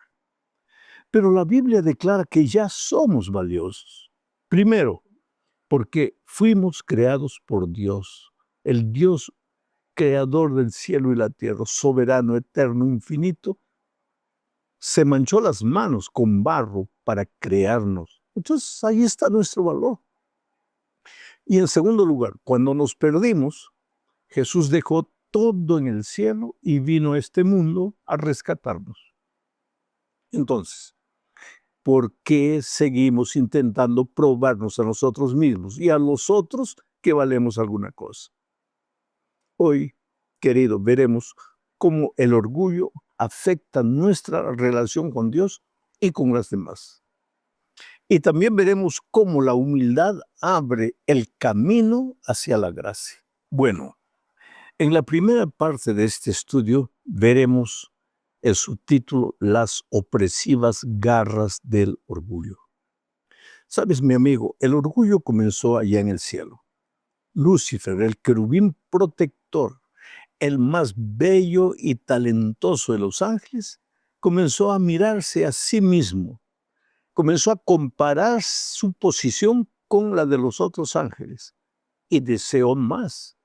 Pero la Biblia declara que ya somos valiosos. Primero, porque fuimos creados por Dios, el Dios creador del cielo y la tierra, soberano, eterno, infinito, se manchó las manos con barro para crearnos. Entonces ahí está nuestro valor. Y en segundo lugar, cuando nos perdimos, Jesús dejó todo en el cielo y vino a este mundo a rescatarnos. Entonces, ¿por qué seguimos intentando probarnos a nosotros mismos y a los otros que valemos alguna cosa? Hoy, querido, veremos cómo el orgullo afecta nuestra relación con Dios y con las demás. Y también veremos cómo la humildad abre el camino hacia la gracia. Bueno, en la primera parte de este estudio veremos el subtítulo Las opresivas garras del orgullo. Sabes, mi amigo, el orgullo comenzó allá en el cielo. Lucifer, el querubín protector, el más bello y talentoso de los ángeles, comenzó a mirarse a sí mismo, comenzó a comparar su posición con la de los otros ángeles y deseó más.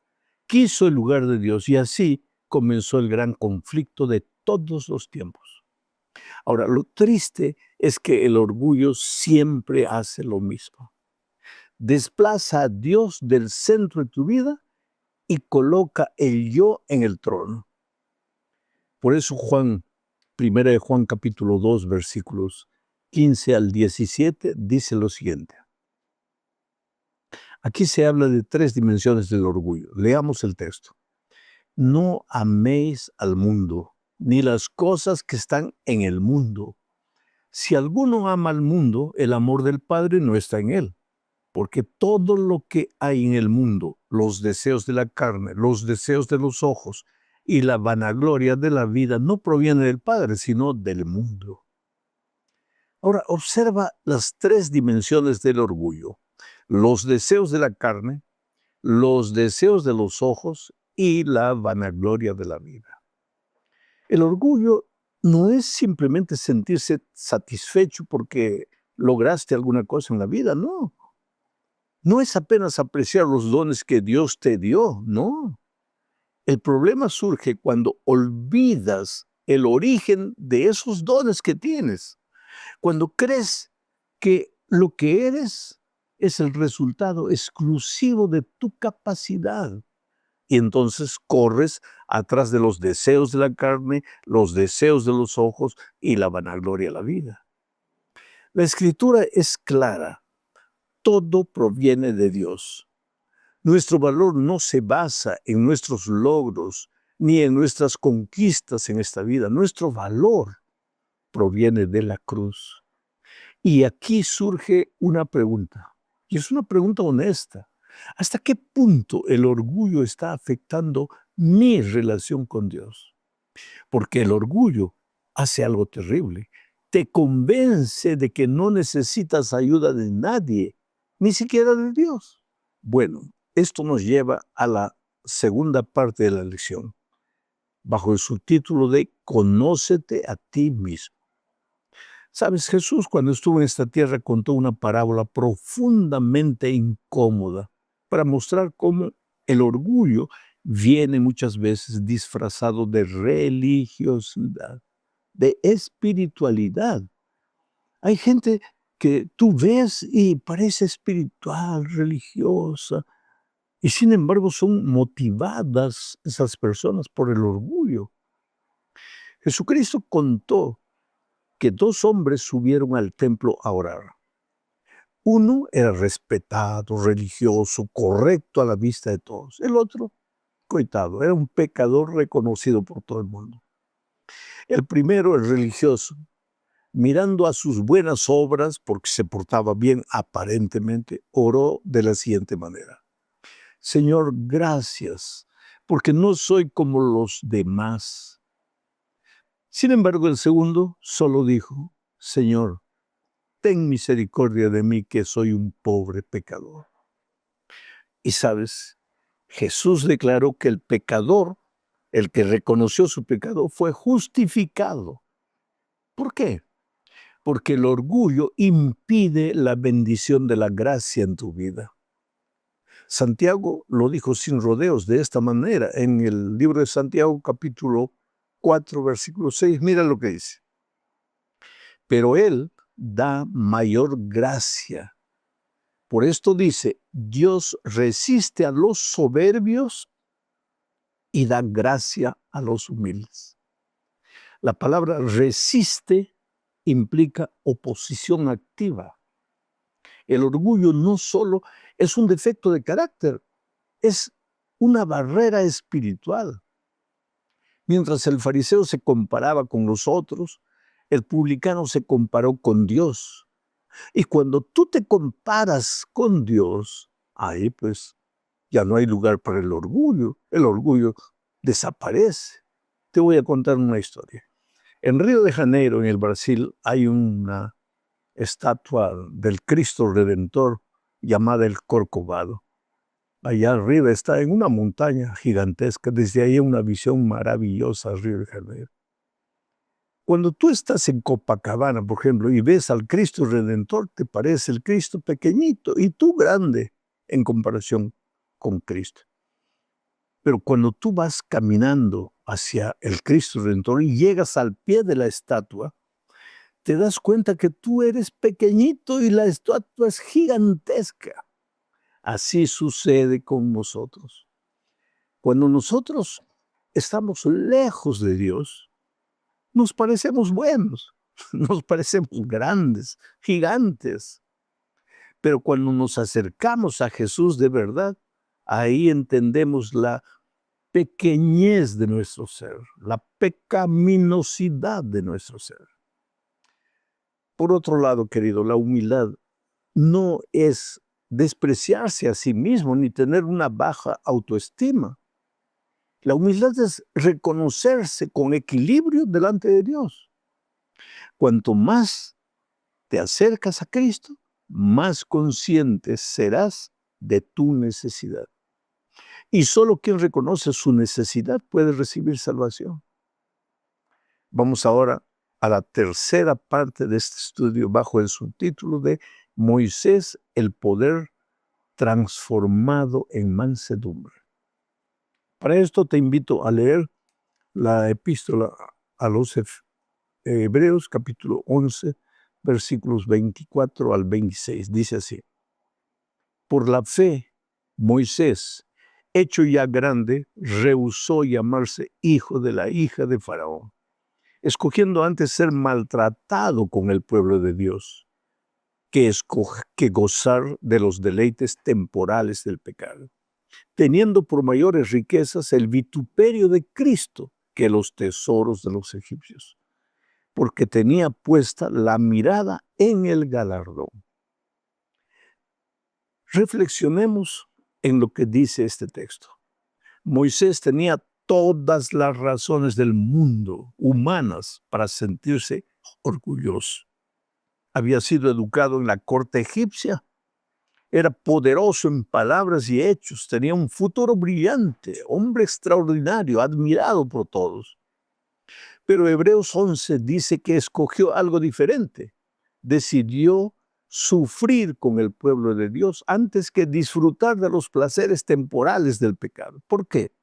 Quiso el lugar de Dios y así comenzó el gran conflicto de todos los tiempos. Ahora, lo triste es que el orgullo siempre hace lo mismo. Desplaza a Dios del centro de tu vida y coloca el yo en el trono. Por eso Primera de Juan capítulo 2, versículos 15 al 17, dice lo siguiente. Aquí se habla de 3 dimensiones del orgullo. Leamos el texto. No améis al mundo, ni las cosas que están en el mundo. Si alguno ama al mundo, el amor del Padre no está en él. Porque todo lo que hay en el mundo, los deseos de la carne, los deseos de los ojos y la vanagloria de la vida, no proviene del Padre, sino del mundo. Ahora, observa las 3 dimensiones del orgullo. Los deseos de la carne, los deseos de los ojos y la vanagloria de la vida. El orgullo no es simplemente sentirse satisfecho porque lograste alguna cosa en la vida, no. No es apenas apreciar los dones que Dios te dio, no. El problema surge cuando olvidas el origen de esos dones que tienes. Cuando crees que lo que eres es el resultado exclusivo de tu capacidad. Y entonces corres atrás de los deseos de la carne, los deseos de los ojos y la vanagloria de la vida. La Escritura es clara. Todo proviene de Dios. Nuestro valor no se basa en nuestros logros ni en nuestras conquistas en esta vida. Nuestro valor proviene de la cruz. Y aquí surge una pregunta, y es una pregunta honesta. ¿Hasta qué punto el orgullo está afectando mi relación con Dios? Porque el orgullo hace algo terrible. Te convence de que no necesitas ayuda de nadie, ni siquiera de Dios. Bueno, esto nos lleva a la segunda parte de la lección, bajo el subtítulo de Conócete a ti mismo. Sabes, Jesús cuando estuvo en esta tierra contó una parábola profundamente incómoda para mostrar cómo el orgullo viene muchas veces disfrazado de religiosidad, de espiritualidad. Hay gente que tú ves y parece espiritual, religiosa, y sin embargo son motivadas esas personas por el orgullo. Jesucristo contó que 2 hombres subieron al templo a orar. Uno era respetado, religioso, correcto a la vista de todos. El otro, coitado, era un pecador reconocido por todo el mundo. El primero, el religioso, mirando a sus buenas obras, porque se portaba bien aparentemente, oró de la siguiente manera. Señor, gracias, porque no soy como los demás. Sin embargo, el segundo solo dijo, Señor, ten misericordia de mí que soy un pobre pecador. Y sabes, Jesús declaró que el pecador El que reconoció su pecado fue justificado. ¿Por qué? Porque el orgullo impide la bendición de la gracia en tu vida. Santiago lo dijo sin rodeos de esta manera en el libro de Santiago capítulo 4 versículo 6. Mira lo que dice. Pero Él da mayor gracia. Por esto dice, Dios resiste a los soberbios y da gracia a los humildes. La palabra resiste implica oposición activa. El orgullo no solo es un defecto de carácter, es una barrera espiritual. Mientras el fariseo se comparaba con los otros, el publicano se comparó con Dios. Y cuando tú te comparas con Dios, ahí pues ya no hay lugar para el orgullo desaparece. Te voy a contar una historia. En Río de Janeiro, en el Brasil, hay una estatua del Cristo Redentor llamada el Corcovado. Allá arriba está en una montaña gigantesca, desde ahí una visión maravillosa al Río de Janeiro. Cuando tú estás en Copacabana, por ejemplo, y ves al Cristo Redentor, te parece el Cristo pequeñito y tú grande en comparación con Cristo. Pero cuando tú vas caminando hacia el Cristo Redentor y llegas al pie de la estatua, te das cuenta que tú eres pequeñito y la estatua es gigantesca. Así sucede con nosotros. Cuando nosotros estamos lejos de Dios, nos parecemos buenos, nos parecemos grandes, gigantes. Pero cuando nos acercamos a Jesús de verdad, ahí entendemos la pequeñez de nuestro ser, la pecaminosidad de nuestro ser. Por otro lado, querido, la humildad no es despreciarse a sí mismo ni tener una baja autoestima. La humildad es reconocerse con equilibrio delante de Dios. Cuanto más te acercas a Cristo, más consciente serás de tu necesidad. Y solo quien reconoce su necesidad puede recibir salvación. Vamos ahora a la tercera parte de este estudio bajo el subtítulo de Moisés, el poder transformado en mansedumbre. Para esto te invito a leer la epístola a los Hebreos, capítulo 11, versículos 24 al 26. Dice así: por la fe, Moisés, hecho ya grande, rehusó llamarse hijo de la hija de Faraón, escogiendo antes ser maltratado con el pueblo de Dios, que gozar de los deleites temporales del pecado, teniendo por mayores riquezas el vituperio de Cristo que los tesoros de los egipcios, porque tenía puesta la mirada en el galardón. Reflexionemos en lo que dice este texto. Moisés tenía todas las razones del mundo humanas para sentirse orgulloso. Había sido educado en la corte egipcia, era poderoso en palabras y hechos, tenía un futuro brillante, hombre extraordinario, admirado por todos. Pero Hebreos 11 dice que escogió algo diferente. Decidió sufrir con el pueblo de Dios antes que disfrutar de los placeres temporales del pecado. ¿Por qué?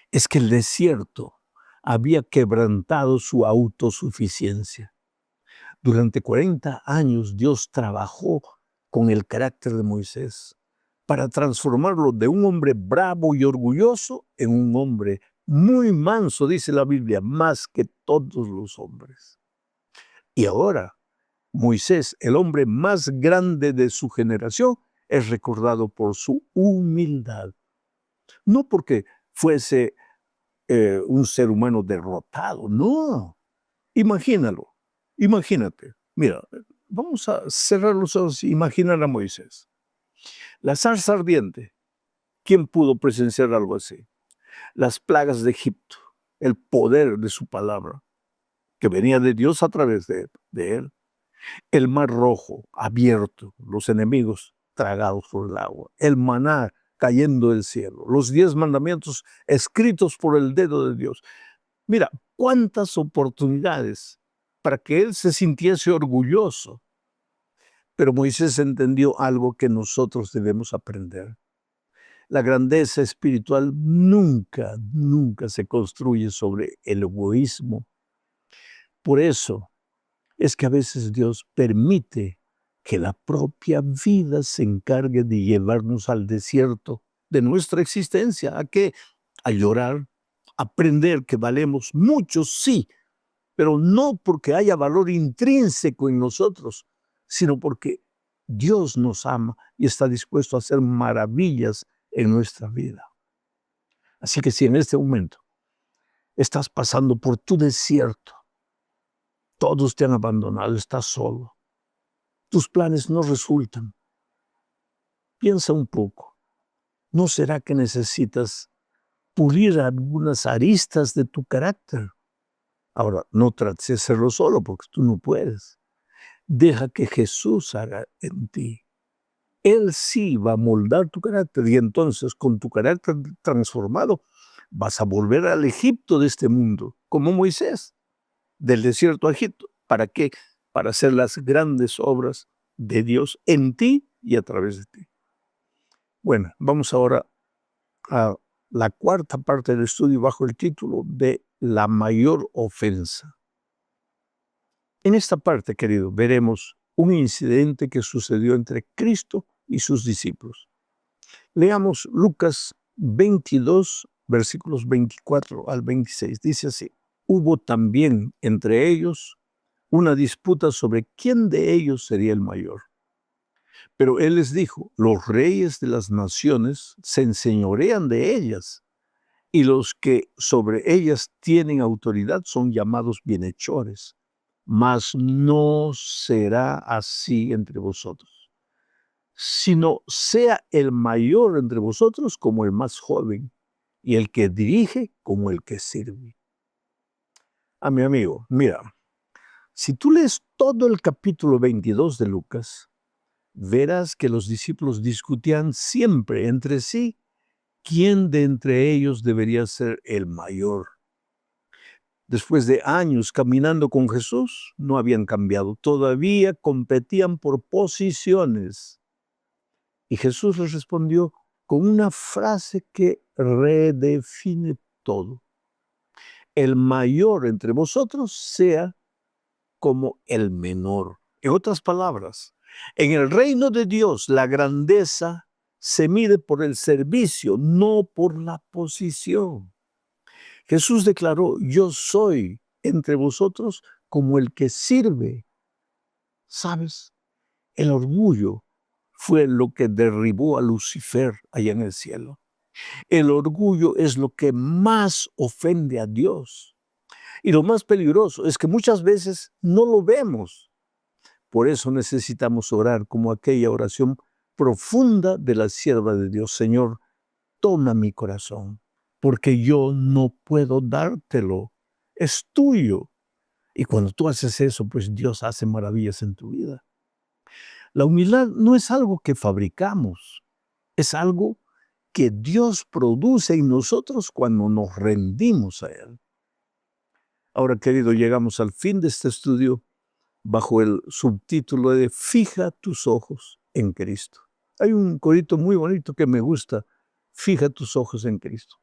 Es que el desierto había quebrantado su autosuficiencia. Durante 40 años Dios trabajó con el carácter de Moisés para transformarlo de un hombre bravo y orgulloso en un hombre muy manso, dice la Biblia, más que todos los hombres. Y ahora, Moisés, el hombre más grande de su generación, es recordado por su humildad. No porque fuese un ser humano derrotado, no. Imagínate. Mira, vamos a cerrar los ojos e imaginar a Moisés. La zarza ardiente, ¿quién pudo presenciar algo así? Las plagas de Egipto, el poder de su palabra, que venía de Dios a través de él. El mar rojo abierto, los enemigos tragados por el agua. El maná cayendo del cielo, los 10 mandamientos escritos por el dedo de Dios. Mira, cuántas oportunidades para que él se sintiese orgulloso. Pero Moisés entendió algo que nosotros debemos aprender. La grandeza espiritual nunca, nunca se construye sobre el egoísmo. Por eso es que a veces Dios permite que la propia vida se encargue de llevarnos al desierto de nuestra existencia. ¿A qué? A llorar, a aprender que valemos mucho, sí, pero no porque haya valor intrínseco en nosotros, sino porque Dios nos ama y está dispuesto a hacer maravillas en nuestra vida. Así que si en este momento estás pasando por tu desierto, todos te han abandonado, estás solo, tus planes no resultan, piensa un poco. ¿No será que necesitas pulir algunas aristas de tu carácter? Ahora, no trates de hacerlo solo porque tú no puedes. Deja que Jesús haga en ti. Él sí va a moldar tu carácter y entonces con tu carácter transformado vas a volver al Egipto de este mundo, como Moisés, del desierto a Egipto. ¿Para qué? Para hacer las grandes obras de Dios en ti y a través de ti. Bueno, vamos ahora a la cuarta parte del estudio bajo el título de la mayor ofensa. En esta parte, querido, veremos un incidente que sucedió entre Cristo y sus discípulos. Leamos Lucas 22, versículos 24 al 26. Dice así: hubo también entre ellos una disputa sobre quién de ellos sería el mayor. Pero él les dijo: los reyes de las naciones se enseñorean de ellas, y los que sobre ellas tienen autoridad son llamados bienhechores. Mas no será así entre vosotros, sino sea el mayor entre vosotros como el más joven, y el que dirige como el que sirve. A mi amigo, mira, si tú lees todo el capítulo 22 de Lucas, verás que los discípulos discutían siempre entre sí quién de entre ellos debería ser el mayor. Después de años caminando con Jesús, no habían cambiado. Todavía competían por posiciones. Y Jesús les respondió con una frase que redefine todo: el mayor entre vosotros sea como el menor. En otras palabras, en el reino de Dios la grandeza se mide por el servicio, no por la posición. Jesús declaró: yo soy entre vosotros como el que sirve. ¿Sabes? El orgullo fue lo que derribó a Lucifer allá en el cielo. El orgullo es lo que más ofende a Dios. Y lo más peligroso es que muchas veces no lo vemos. Por eso necesitamos orar como aquella oración profunda de la sierva de Dios: Señor, toma mi corazón, porque yo no puedo dártelo, es tuyo. Y cuando tú haces eso, pues Dios hace maravillas en tu vida. La humildad no es algo que fabricamos, es algo que Dios produce en nosotros cuando nos rendimos a Él. Ahora, querido, llegamos al fin de este estudio bajo el subtítulo de Fija tus ojos en Cristo. Hay un corito muy bonito que me gusta: fija tus ojos en Cristo.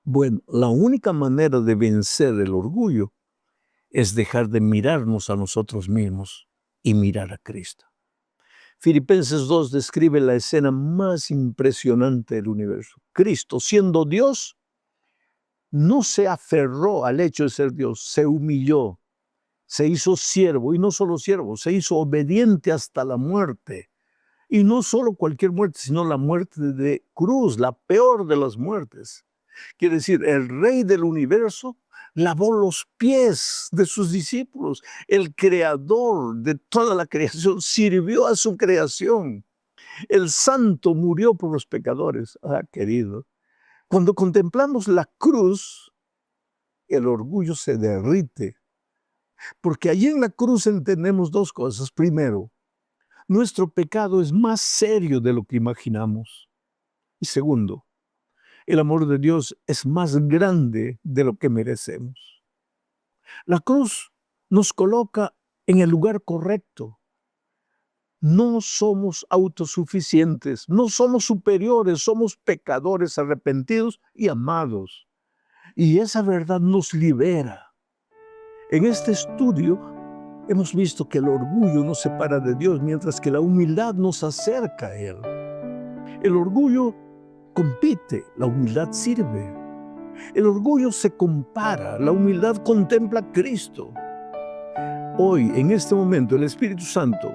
Bueno, la única manera de vencer el orgullo es dejar de mirarnos a nosotros mismos y mirar a Cristo. Filipenses 2 describe la escena más impresionante del universo. Cristo, siendo Dios, no se aferró al hecho de ser Dios, se humilló, se hizo siervo, y no solo siervo, se hizo obediente hasta la muerte. Y no solo cualquier muerte, sino la muerte de cruz, la peor de las muertes. Quiere decir, el Rey del universo lavó los pies de sus discípulos. El creador de toda la creación sirvió a su creación. El santo murió por los pecadores. Ah, querido, cuando contemplamos la cruz, el orgullo se derrite. Porque allí en la cruz entendemos dos cosas. Primero, nuestro pecado es más serio de lo que imaginamos. Y segundo, el amor de Dios es más grande de lo que merecemos. La cruz nos coloca en el lugar correcto. No somos autosuficientes, no somos superiores, somos pecadores arrepentidos y amados. Y esa verdad nos libera. En este estudio hemos visto que el orgullo nos separa de Dios, mientras que la humildad nos acerca a Él. El orgullo compite, la humildad sirve. El orgullo se compara, la humildad contempla a Cristo. Hoy, en este momento, el Espíritu Santo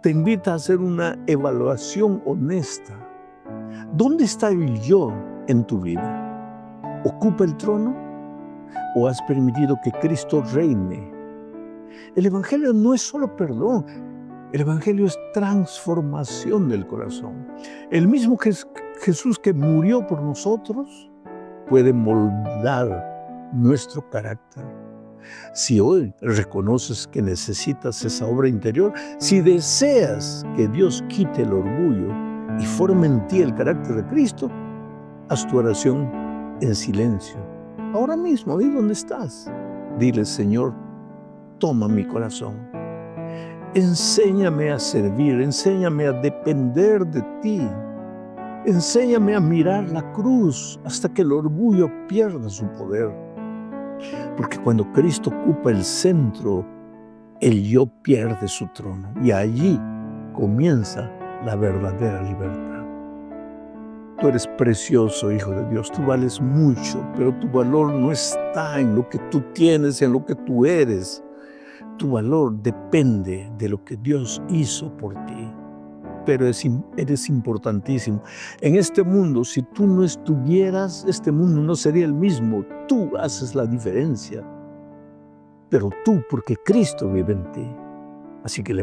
te invita a hacer una evaluación honesta. ¿Dónde está el yo en tu vida? ¿Ocupa el trono o has permitido que Cristo reine? El Evangelio no es solo perdón, el Evangelio es transformación del corazón. El mismo Jesús que murió por nosotros puede moldar nuestro carácter. Si hoy reconoces que necesitas esa obra interior, si deseas que Dios quite el orgullo y forme en ti el carácter de Cristo, haz tu oración en silencio. Ahora mismo, ahí donde estás, dile: Señor, toma mi corazón. Enséñame a servir, enséñame a depender de ti. Enséñame a mirar la cruz hasta que el orgullo pierda su poder. Porque cuando Cristo ocupa el centro, el yo pierde su trono y allí comienza la verdadera libertad. Tú eres precioso, Hijo de Dios, tú vales mucho, pero tu valor no está en lo que tú tienes, en lo que tú eres. Tu valor depende de lo que Dios hizo por ti. Pero eres importantísimo. En este mundo, si tú no estuvieras, este mundo no sería el mismo. Tú haces la diferencia. Pero tú, porque Cristo vive en ti. Así que levanta